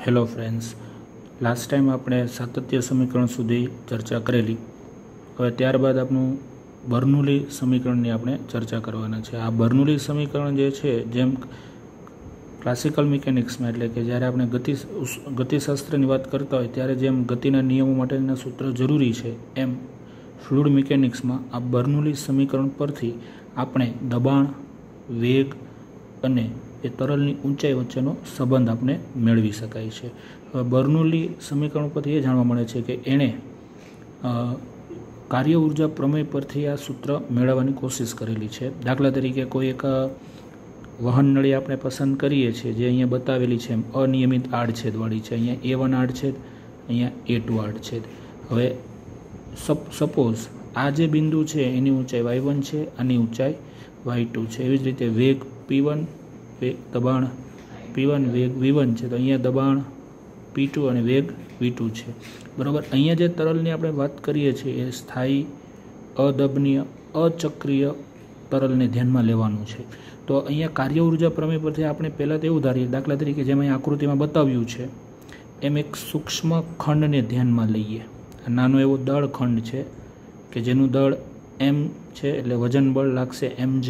Hello friends, last time આપણે સાતત્ય સમીકરણ સુધી ચર્ચા કરેલી. હવે ત્યારબાદ આપણું બર્નૌલી સમીકરણની આપણે ચર્ચા કરવાના છે. આ બર્નૌલી સમીકરણ જે છે, જેમ ક્લાસિકલ મિકેનિક્સમાં એટલે કે જ્યારે આપણે ગતિશાસ્ત્રની વાત કરતા હોય ત્યારે જેમ ગતિના નિયમો માટેના સૂત્ર જરૂરી છે, એમ ફ્લુઇડ મિકેનિક્સમાં આ બર્નૌલી સમીકરણ પરથી આપણે દબાણ, વેગ અને એ તરલની ઊંચાઈ વચ્ચેનો સંબંધ આપણે મેળવી શકાય છે. હવે બર્નૌલી સમીકરણ પરથી એ જાણવા મળે છે કે એણે કાર્ય ઉર્જા પ્રમેય પરથી આ સૂત્ર મેળવવાની કોશિશ કરેલી છે. દાખલા તરીકે કોઈ એક વહન નળી આપણે પસંદ કરીએ છીએ, જે અહીંયા બતાવેલી છે એમ અનિયમિત આડછેદવાળી છે. અહીંયા A1 આડછેદ, અહીંયા A2 આડછેદ. હવે સપોઝ આ જે બિંદુ છે એની ઊંચાઈ y1 છે, આની ઊંચાઈ y2 છે. એવી જ રીતે વેગ P1, દબાણ P1, વેગ V1 છે, તો અહીંયા દબાણ P2 અને વેગ V2 છે. બરાબર. અહીંયા જે તરલની આપણે વાત કરીએ છીએ એ સ્થાયી, અદબનીય, અચક્રીય તરલને ધ્યાનમાં લેવાનું છે. તો અહીંયા કાર્ય ઉર્જા પ્રમેય પરથી આપણે પહેલાં તો એવું ધારીએ, દાખલા તરીકે જેમ અહીં આકૃતિમાં બતાવ્યું છે એમ એક સૂક્ષ્મ ખંડને ધ્યાનમાં લઈએ. નાનો એવો દળ ખંડ છે કે જેનું દળ M છે, એટલે વજન બળ લાગશે mg.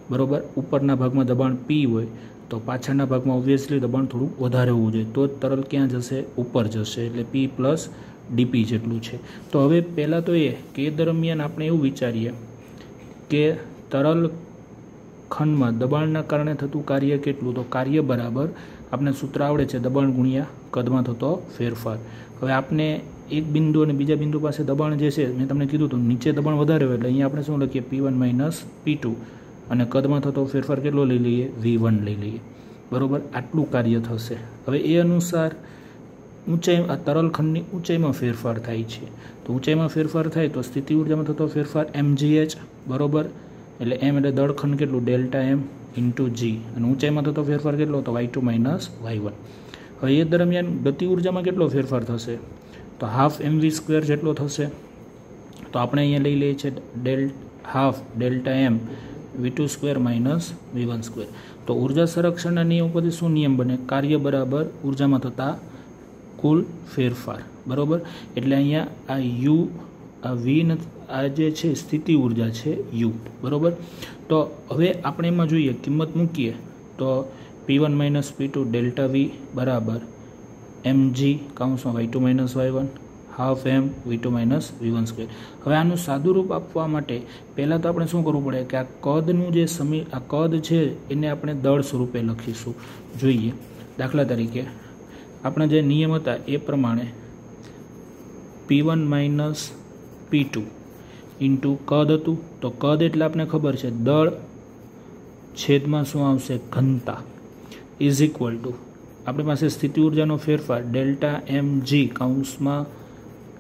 બરાબર. ઉપરના ભાગમાં દબાણ P હોય તો પાછળના ભાગમાં ઓબ્વિયસલી દબાણ થોડું વધારે હોવું જોઈએ, તો જ તરલ ક્યાં જશે? ઉપર જશે, એટલે P + dP જેટલું છે. તો હવે પહેલાં તો એ કે એ દરમિયાન આપણે એવું વિચારીએ કે તરલ ખંડમાં દબાણના કારણે થતું કાર્ય કેટલું? તો કાર્ય બરાબર આપણે સૂત્ર આવડે છે, દબાણ ગુણ્યા કદમાં થતો ફેરફાર. હવે આપણે એક બિંદુ અને બીજા બિંદુ પાસે દબાણ જે છે, મેં તમને કીધું હતું નીચે દબાણ વધારે હોય એટલે અહીંયા આપણે શું લખીએ? P1 - P2 અને કદમાં થતો ફેરફાર કેટલો લઈ લઈએ? V1 લઈ લઈએ. બરાબર. આટલું કાર્ય થશે. હવે એ અનુસાર ઊંચાઈ, આ તરલ ખંડની ઊંચાઈમાં ફેરફાર થાય છે. તો ઊંચાઈમાં ફેરફાર થાય તો સ્થિતિ ઉર્જામાં થતો ફેરફાર mgh. બરાબર. એટલે m એટલે દળખંડ કેટલું? Δm × g. અને ઊંચાઈમાં થતો ફેરફાર કેટલો? તો y2 - y1. હવે એ દરમિયાન ગતિ ઉર્જામાં કેટલો ફેરફાર થશે? તો ½ mv² જેટલો થશે. તો આપણે અહીંયા લઈ લઈએ છીએ ½ Δm v2² - v1². તો ઉર્જા સંરક્ષણના નિયમ પરથી શું નિયમ બને? કાર્ય બરાબર ઉર્જામાં થતા કુલ ફેરફાર. બરાબર. એટલે અહીંયા આ u, આ v, આ જે છે સ્થિતિ ઉર્જા છે u. બરાબર. તો હવે આપણે એમાં જોઈએ, કિંમત મૂકીએ તો P1 - P2 ΔV બરાબર mg y2 - y1 ½ m v2 - v1². હવે આનું સાદુરૂપ આપવા માટે પહેલાં તો આપણે શું કરવું પડે કે આ કદનું જે આ કદ છે એને આપણે દળ સ્વરૂપે લખીશું. જોઈએ, દાખલા તરીકે આપણા જે નિયમ હતા એ પ્રમાણે P1 - P2 × કદ હતું. તો કદ એટલે આપણે ખબર છે દળ છેદમાં શું આવશે? ઘનતા ઇઝ ઇક્વલ ટુ આપણી પાસે સ્થિતિ ઉર્જાનો ફેરફાર Δmg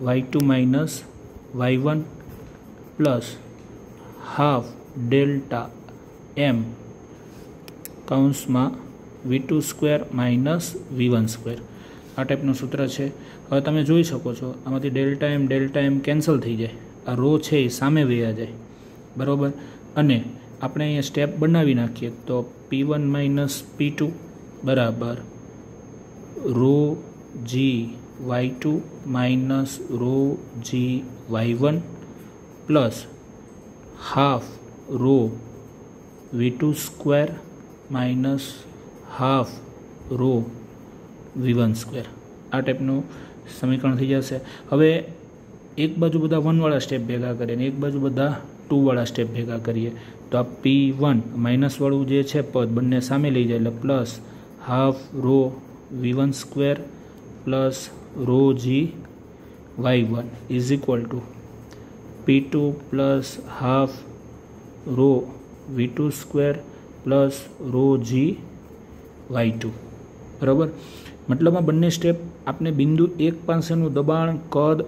y2 - y1 plus ½ Δm v2² - v1². આ ટાઈપનું સૂત્ર છે. હવે તમે જોઈ શકો છો આમાંથી Δm કેન્સલ થઈ જાય, આ રો છે એ સામે વયા જાય. બરાબર. અને આપણે અહીંયા સ્ટેપ બનાવી નાખીએ તો P1 - P2 બરાબર ρg y2 - ρg y1 plus ½ v2² - ½ v1². આ ટાઈપનું સમીકરણ થઈ જશે. હવે એક બાજુ બધા 1 વાળા સ્ટેપ ભેગા કરીએ અને એક બાજુ બધા 2 વાળા સ્ટેપ ભેગા કરીએ તો આ P1 માઇનસ વાળું જે છે પદ બંને સામે લઈ જાય, એટલે plus ½ v1² plus ρg y1 is equal to P2 plus ½ v2² plus ρg y2. બરાબર. મતલબમાં બંને સ્ટેપ આપણે બિંદુ એક પાસેનું દબાણ, કદ,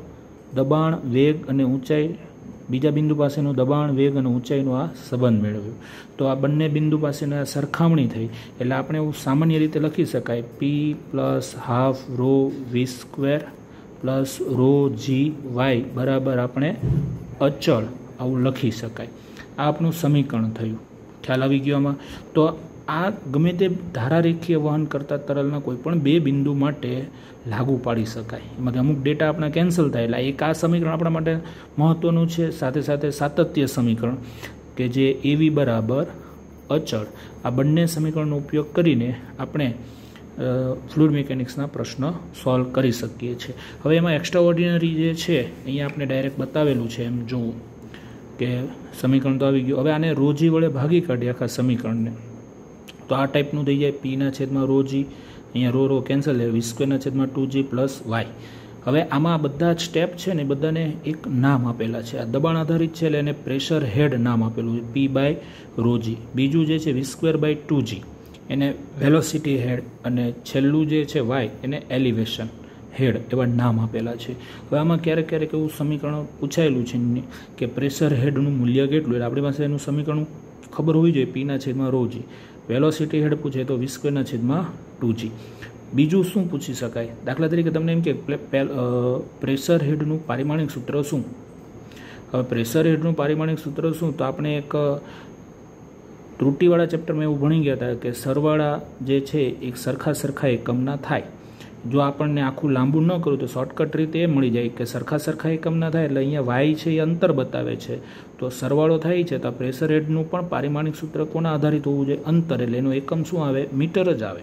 દબાણ, વેગ અને ઊંચાઈ, બીજા બિંદુ પાસેનું દબાણ, વેગ અને ઊંચાઈનો આ સંબંધ મેળવ્યો. તો આ બંને બિંદુ પાસેની સરખામણી થઈ એટલે આપણે એવું સામાન્ય રીતે લખી શકાય P plus ½ v² plus ρg y બરાબર આપણે અચળ આવું લખી શકાય. આ આપણું સમીકરણ થયું. ખ્યાલ આવી ગયો આમાં? તો આ ગમે તે ધારારેખીય વહન કરતા તરલના કોઈ પણ બે બિંદુ માટે લાગુ પાડી શકાય. એમાંથી અમુક ડેટા આપણા કેન્સલ થાય એટલે એક આ સમીકરણ આપણા માટે મહત્ત્વનું છે. સાથે સાથે સાતત્ય સમીકરણ કે જે એવી બરાબર અચળ, આ બંને સમીકરણનો ઉપયોગ કરીને આપણે ફ્લુઇડ મિકેનિક્સના પ્રશ્ન સોલ્વ કરી શકીએ છીએ. હવે એમાં એક્સ્ટ્રા ઓર્ડિનરી જે છે અહીંયા આપણે ડાયરેક્ટ બતાવેલું છે. એમ જુઓ કે સમીકરણ તો આવી ગયું. હવે આને રોજી વડે ભાગી કાઢીએ આખા સમીકરણને, તો આ ટાઈપનું થઈ જાય. પીના છેદમાં રોજી, અહીંયા રો કેન્સલ થાય, v² / 2g + y. હવે આમાં બધા જ સ્ટેપ છે ને બધાને એક નામ આપેલા છે. આ દબાણ આધારિત છે એટલે એને પ્રેશર હેડ નામ આપેલું છે, p/ρg. બીજું જે છે v² / 2g એને વેલોસિટી હેડ, અને છેલ્લું જે છે y એને એલિવેશન હેડ એવા નામ આપેલા છે. હવે આમાં ક્યારેક ક્યારેક એવું સમીકરણ પૂછાયેલું છે કે પ્રેશર હેડનું મૂલ્ય કેટલું, એટલે આપણી પાસે એનું સમીકરણ ખબર હોવી જોઈએ. p/ρg. વેલોસિટી હેડ પૂછે તો v² / 2g. બીજું શું પૂછી શકાય? દાખલા તરીકે તમને એમ કે પ્રેશર હેડનું પારિમાણિક સૂત્ર શું? હવે પ્રેશર હેડનું પારિમાણિક સૂત્ર શું, તો આપણે એક ત્રુટિવાળા ચેપ્ટરમાં એવું ભણી ગયા હતા કે સરવાળા જે છે એ સરખા એકમના થાય. જો આપણને આખું લાંબુ ન કરું તો શોર્ટકટ રીતે એ મળી જાય કે સરખા એકમના થાય. એટલે અહીંયા વાય છે એ અંતર બતાવે છે, તો સરવાળો થાય છે. તો પ્રેશર હેડનું પણ પારિમાણિક સૂત્ર કોના આધારિત હોવું જોઈએ? અંતર. એટલે એનો એકમ શું આવે? મીટર જ આવે.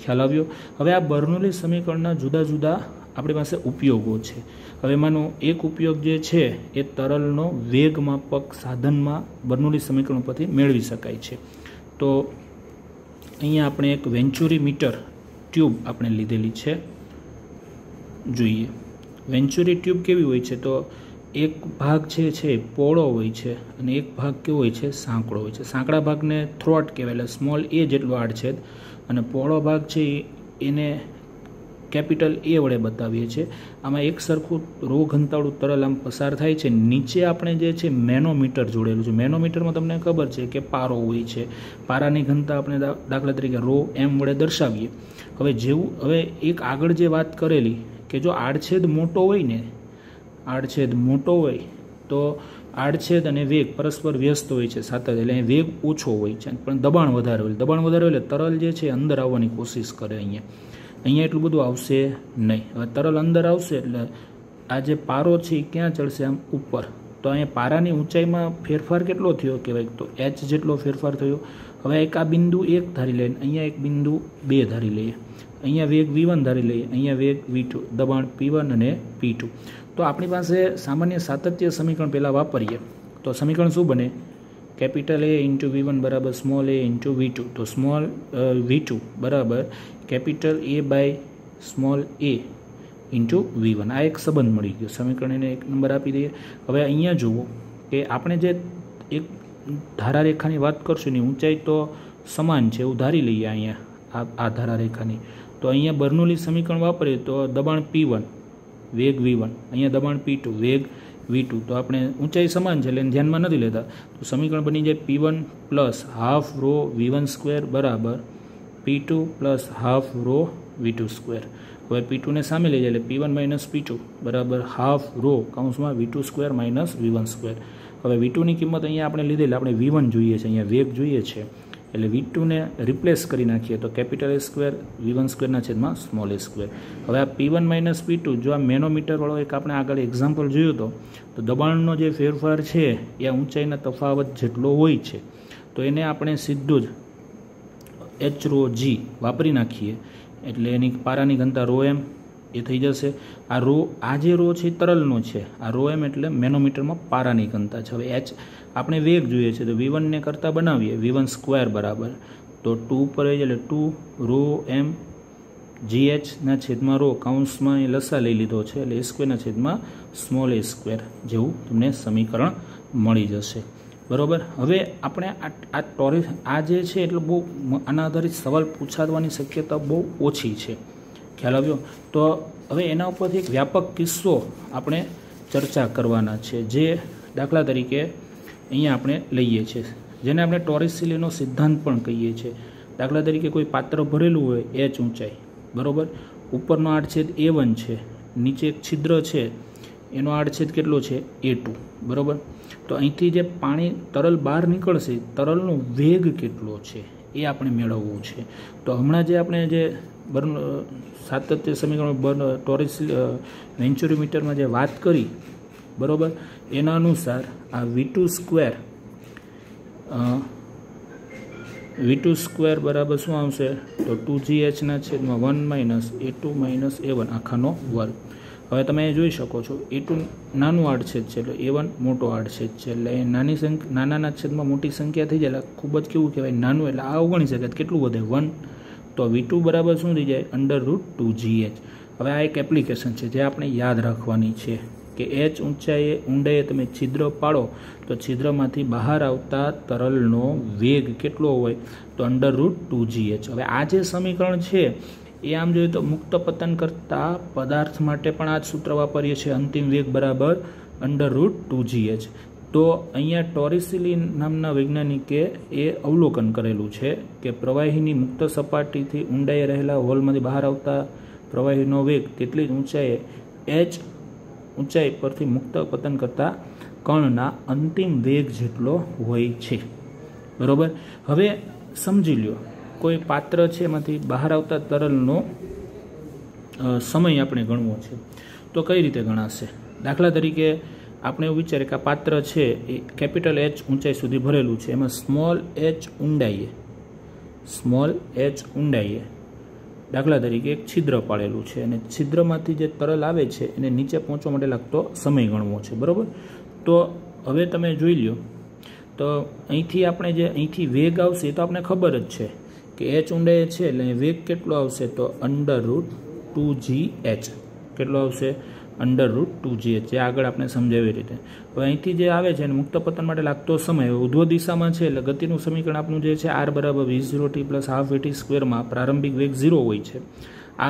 ખ્યાલ આવ્યો? હવે આ બર્નોલી સમીકરણના જુદા જુદા આપણી પાસે ઉપયોગો છે. હવે એમાંનો એક ઉપયોગ જે છે એ તરલનો વેગ માપક સાધનમાં બર્નોલી સમીકરણ પરથી મેળવી શકાય છે. તો અહીંયા આપણે એક વેન્ચુરી મીટર ટ્યુબ આપણે લીધેલી છે. જોઈએ વેન્ચુરી ટ્યુબ કેવી હોય છે, તો એક ભાગ છે પહોળો હોય છે અને એક ભાગ કેવો હોય છે? સાંકડો હોય છે. સાંકડા ભાગને થ્રોટ કહેવાય, એટલે સ્મોલ a જેટલો આડછેદ, અને પહોળો ભાગ છે એને કેપિટલ A વડે બતાવીએ છીએ. આમાં એક સરખું રો ઘનતાળું તરલ આમ પસાર થાય છે. નીચે આપણે જે છે મેનોમીટર જોડેલું છે. મેનોમીટરમાં તમને ખબર છે કે પારો હોય છે. પારાની ઘનતા આપણે દાખલા તરીકે ρm વડે દર્શાવીએ. હવે એક આગળ જે વાત કરેલી કે જો આડછેદ મોટો હોય તો આડછેદ અને વેગ પરસ્પર વ્યસ્ત હોય છે સાથે, એટલે વેગ ઓછો હોય છે પણ દબાણ વધારે હોય. એટલે તરલ જે છે અંદર આવવાની કોશિશ કરે. અહીંયા એટલું બધું આવશે નહીં. હવે તરલ અંદર આવશે એટલે આ જે પારો છે એ ક્યાં ચડશે? આમ ઉપર. તો અહીંયા પારાની ઊંચાઈમાં ફેરફાર કેટલો થયો કહેવાય? તો h જેટલો ફેરફાર થયો. હવે એક આ બિંદુ 1 ધારી લઈએ, અહીંયા એક બિંદુ 2 ધારી લઈએ, અહીંયા વેગ v1 ધારી લઈએ, અહીંયા વેગ v2, દબાણ p1 અને p2. તો આપણી પાસે સામાન્ય સાતત્ય સમીકરણ પહેલાં વાપરીએ તો સમીકરણ શું બને? કેપિટલ A × v1 બરાબર સ્મોલ a × v2. તો સ્મોલ v2 બરાબર કેપિટલ A/સ્મોલ a × v1. આ એક સંબંધ મળી ગયો. સમીકરણ એને એક નંબર આપી દઈએ. હવે અહીંયા જુઓ કે આપણે જે એક ધારારેખાની વાત કરશું એની ઊંચાઈ તો સમાન છે એવું ધારી લઈએ. અહીંયા આ ધારારેખાની તો અહીંયા બર્નોલી સમીકરણ વાપરીએ તો દબાણ p1 વેગ v1, અહીંયા દબાણ p2 વેગ v2. તો આપણે ઊંચાઈ સમાન છે એટલે ધ્યાનમાં નથી લેતા. તો સમીકરણ બની જાય p1 + હાફ રો v1² બરાબર p2 + હાફ રો v2². હવે p2 ને સામે લઈ જાય એટલે p1 - p2 બરાબર હાફ રો કૌંસમાં v2² - v1². હવે v2 ની કિંમત અહીંયા આપણે લીધેલી, આપણે v1 જોઈએ છે, અહીંયા વેગ જોઈએ છે એટલે v2 ને રિપ્લેસ કરી નાખીએ તો capital A² v1² / small a². હવે આ p1 - p2 જો આ મેનોમીટરવાળો એક આપણે આગળ એક્ઝામ્પલ જોયું તો દબાણનો જે ફેરફાર છે એ ઊંચાઈના તફાવત જેટલો હોય છે તો એને આપણે સીધું જ h ρg વાપરી નાખીએ એટલે એની પારાની ઘનતા ρm એ થઈ જશે. આ જે રો છે તરલનો છે, આ ρm એટલે મેનોમીટરમાં પારાની ઘનતા છે. હવે h આપણે વેગ જોઈએ છે તો v1 ને કરતા બનાવીએ, v1² બરાબર તો 2 ઉપર આવી જાય એટલે 2 ρm gh/ρ કૌંસમાં એ લસા લઈ લીધો છે એટલે a² / સ્મોલ a² જેવું તમને સમીકરણ મળી જશે. બરાબર. હવે આપણે આ જે છે એટલે બહુ આના આધારિત સવાલ પૂછાવાની શક્યતા બહુ ઓછી છે. ખ્યાલ આવ્યો? તો હવે એના ઉપરથી એક વ્યાપક કિસ્સો આપણે ચર્ચા કરવાના છે જે દાખલા તરીકે અહીંયા આપણે લઈએ છીએ, જેને આપણે ટોરિસ-સિલીનો સિદ્ધાંત પણ કહીએ છીએ. દાખલા તરીકે કોઈ પાત્ર ભરેલું હોય h ઊંચાઈ, બરાબર, ઉપરનો આડછેદ a1 છે, નીચે એક છિદ્ર છે એનો આડછેદ કેટલો છે? a2, બરાબર. તો અહીંથી જે તરલ બહાર નીકળશે, તરલનો વેગ કેટલો છે એ આપણે મેળવવું છે. તો હમણાં જે આપણે જે સાતત્ય સમીકરણ ટોરિસ વેન્ચુરીમીટરમાં જે વાત કરી, બરાબર, એના અનુસાર આ V2 સ્ક્વેર બરાબર શું આવશે? તો 2GH/1 - A2 - A1 આખાનો વર્ગ. હવે તમે જોઈ શકો છો A2 નાનું આડછેદ છે એટલે A1 મોટો આડછેદ છે, એટલે નાના છેદમાં મોટી સંખ્યા થઈ જાય એટલે ખૂબ જ કેવું કહેવાય, નાનું, એટલે આ અવગણી શકાય. કેટલું વધે? 1. તો V2 બરાબર શું થઈ જાય? √2GH. હવે આ એક એપ્લિકેશન છે જે આપણે યાદ રાખવાની છે કે h ઊંડાઈએ તમે છિદ્ર પાડો તો છિદ્રમાંથી બહાર આવતા તરલનો વેગ કેટલો હોય? તો √2GH. હવે આ જે સમીકરણ છે એ આમ જોઈએ તો મુક્ત પતન કરતા પદાર્થ માટે પણ આ જ સૂત્ર વાપરીએ છીએ, અંતિમ વેગ બરાબર √2GH. તો અહીંયા ટોરિસેલી નામના વૈજ્ઞાનિકે એ અવલોકન કરેલું છે કે પ્રવાહીની મુક્ત સપાટીથી ઊંડાઈએ રહેલા હોલમાંથી બહાર આવતા પ્રવાહીનો વેગ તેટલી જ ઊંચાઈએ h ઊંચાઈ પરથી મુક્ત પતન કરતા કણના અંતિમ વેગ જેટલો હોય છે. બરાબર. હવે સમજી લ્યો કોઈ પાત્ર છે એમાંથી બહાર આવતા તરલનો સમય આપણે ગણવો છે, તો કઈ રીતે ગણાશે? દાખલા તરીકે આપણે એવું વિચારીએ કે આ પાત્ર છે એ કેપિટલ H ઊંચાઈ સુધી ભરેલું છે, એમાં સ્મોલ h ઊંડાઈએ દાખલા તરીકે એક છિદ્ર પાડેલું છે અને છિદ્રમાંથી જે તરલ આવે છે એને નીચે પહોંચવા માટે લાગતો સમય ગણવો છે. બરાબર. તો હવે તમે જોઈ લ્યો, તો અહીંથી વેગ આવશે એ તો આપણે ખબર જ છે કે h ઊંડાઈએ છે એટલે વેગ કેટલો આવશે? તો √2GH. કેટલો આવશે? √2GH, જે આગળ આપણે સમજાવી રીતે. હવે અહીંથી જે આવે છે એને મુક્ત પતન માટે લાગતો સમય ઉધ્વ દિશામાં છે એટલે ગતિનું સમીકરણ આપણું જે છે R = V0t + ½ માં પ્રારંભિક વેગ 0 હોય છે.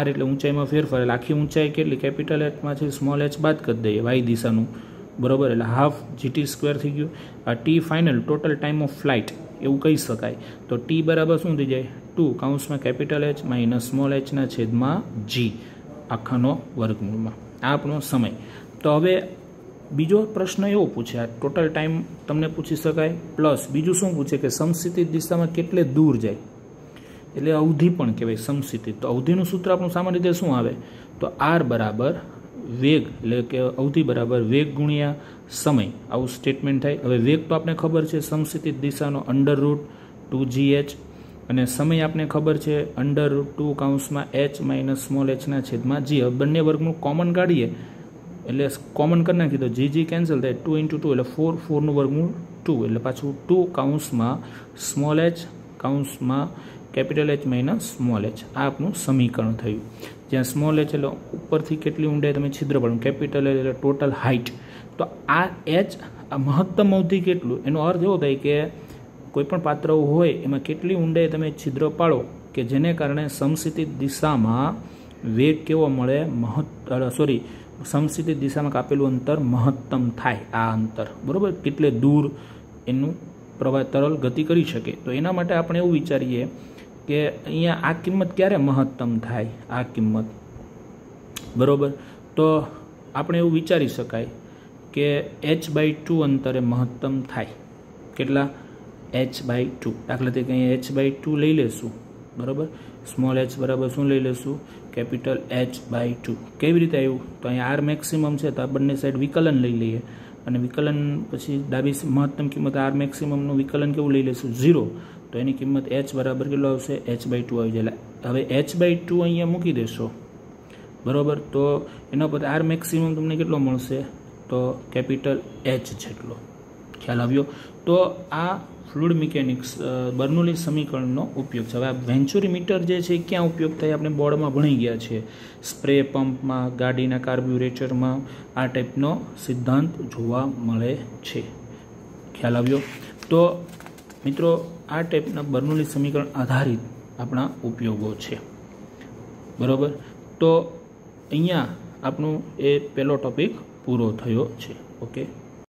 R એટલે ઊંચાઈમાં ફેરફાર, એટલે આખી ઊંચાઈ કેટલી? કેપિટલ Hમાંથી સ્મોલ h બાદ કરી દઈએ y દિશાનું, બરાબર, એટલે ½ GT² થઈ ગયું. આ T final total time of flight એવું કહી શકાય. તો T બરાબર શું થઈ જાય? 2 કૌંસમાં કેપિટલ H - સ્મોલ h/g આખાનો વર્ગમૂળમાં. આ આપણો સમય. તો હવે બીજો પ્રશ્ન એવો પૂછે, આ ટોટલ ટાઈમ તમને પૂછી શકાય, પ્લસ બીજું શું પૂછે કે સમસ્થિતિ દિશામાં કેટલે દૂર જાય, એટલે અવધિ પણ કહેવાય સમસ્થિતિ. તો અવધિનું સૂત્ર આપણું સામાન્ય રીતે શું આવે? તો R બરાબર વેગ, એટલે કે અવધિ બરાબર વેગ ગુણ્યા સમય, આવું સ્ટેટમેન્ટ થાય. હવે વેગ તો આપણે ખબર છે સમસ્થિતિ દિશાનો √2GH, અને સમય આપણે ખબર છે √2 કૌંસમાં h - સ્મોલ h/g. હવે બંને વર્ગનું કોમન કાઢીએ એટલે કોમન કરી નાખીએ તો g કેન્સલ થાય, 2 × 2 એટલે 4, 4નું વર્ગમૂળ 2, એટલે પાછું 2 કૌંસમાં સ્મોલ h કૌંસમાં કેપિટલ H - સ્મોલ h. આ આપણું સમીકરણ થયું, જ્યાં સ્મોલ h એટલે ઉપરથી કેટલી ઊંડાઈ તમે છિદ્ર પાડો, કેપિટલ H એટલે ટોટલ હાઇટ. તો આ h આ મહત્તમ અવધિ કેટલું, એનો અર્થ એવો થાય કે કોઈ પણ પાત્ર હોય એમાં કેટલી ઊંડાઈ તમે છિદ્ર પાડો કે જેને કારણે સમસ્થિતિ દિશામાં વેગ કેવો મળે? સમસ્થિતિ દિશામાં કાપેલું અંતર મહત્તમ થાય. આ અંતર, બરાબર, કેટલે દૂર એનું પ્રવાહ તરલ ગતિ કરી શકે. તો એના માટે આપણે એવું વિચારીએ કે અહીંયા આ કિંમત ક્યારે મહત્તમ થાય? આ કિંમત, બરાબર. તો આપણે એવું વિચારી શકાય કે h/2 અંતરે મહત્તમ થાય. કેટલા? h/2. દાખલા તરીકે અહીંયા h/2 લઈ લેશું, બરાબર. સ્મોલ h બરાબર શું લઈ લેશું? Capital H/2. કેવી રીતે આવ્યું? તો અહીંયા R મેક્સિમમ છે તો આ બંને સાઈડ વિકલન લઈ લઈએ, અને વિકલન પછી ડાબી મહત્તમ કિંમત R મેક્સિમમનું વિકલન કેવું લઈ લેશું? 0. તો એની કિંમત h બરાબર કેટલો આવશે? h/2 આવી જાય. હવે h/2 અહીંયા મૂકી દેશો, બરાબર. તો એના પર R મેક્સિમમ તમને કેટલો મળશે? તો કેપિટલ H જેટલો. ખ્યાલ આવ્યો? તો આ ફ્લુઇડ મિકેનિક્સ બર્નોલી સમીકરણનો ઉપયોગ છે. હવે આ વેન્ચુરીમીટર જે છે એ ક્યાં ઉપયોગ થાય? આપણે બોર્ડમાં ભણી ગયા છે, સ્પ્રે પંપમાં, ગાડીના કાર્બ્યુરેટરમાં આ ટાઈપનો સિદ્ધાંત જોવા મળે છે. ખ્યાલ આવ્યો? તો મિત્રો આ ટાઈપના બર્નોલી સમીકરણ આધારિત આપણા ઉપયોગો છે, બરાબર. તો અહીંયા આપણું એ પહેલો ટોપિક પૂરો થયો છે. ઓકે.